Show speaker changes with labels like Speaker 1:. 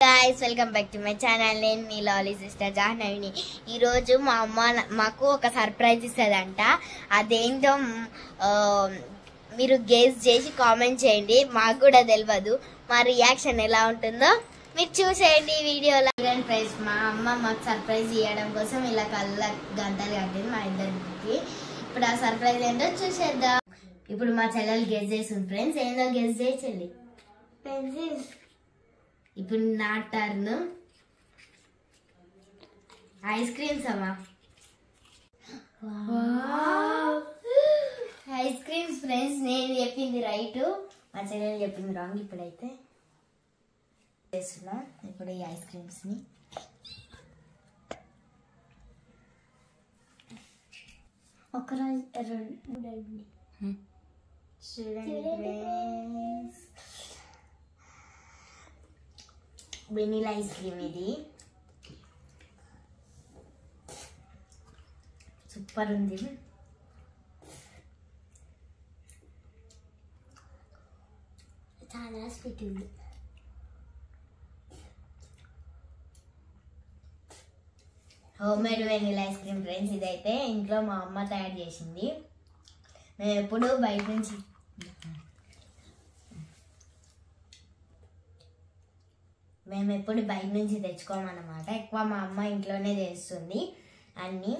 Speaker 1: guys, welcome back to my channel. నేను మీ లాలీ sister జాహ్నవిని. ఈ రోజు మా అమ్మ మాకు ఒక సర్ప్రైజ్ ఇస్తదంట. అదేంటో మీరు గెస్ చేసి కామెంట్ చేయండి. మాకు కూడా తెలియదు. మా రియాక్షన్ ఎలా ఉంటుందో మీరు చూసేయండి వీడియోలో. ఫ్రెండ్స్, మా అమ్మ మాకు సర్ప్రైజ్ ఇవ్వడం కోసం ఇలా కళ్ళ గంటలు కట్టింది మా ఇద్దరికి. ఇప్పుడు ఆ సర్ప్రైజ్ ఏంటో చూసేద్దాం. ఇప్పుడు మా చెల్లెలు గెస్ చేస్తుంది. ఫ్రెండ్స్, ఏందో గెస్ చేయండి. ఇప్పుడు నా టర్న్. ఐస్ క్రీమ్స్ అమ్మా. Ice creams friends. నేను చెప్పింది రైట్, మా చెల్లెలు చెప్పింది రాంగ్. ఇప్పుడైతే చేస్తున్నా. ఇప్పుడు ఈ ఐస్ క్రీమ్స్ ని ఒక వెనిలా ఐస్ క్రీమ్. ఇది సూపర్ ఉంది. చాలా స్వీట్ ఉంది. Home made vanilla ice cream friends. ఇదైతే ఇంట్లో మా అమ్మ తయారు చేసింది. మేము ఎప్పుడు బయట నుంచి తెచ్చుకోమన్నమాట. ఎక్కువ మా అమ్మ ఇంట్లోనే చేస్తుంది అన్నీ.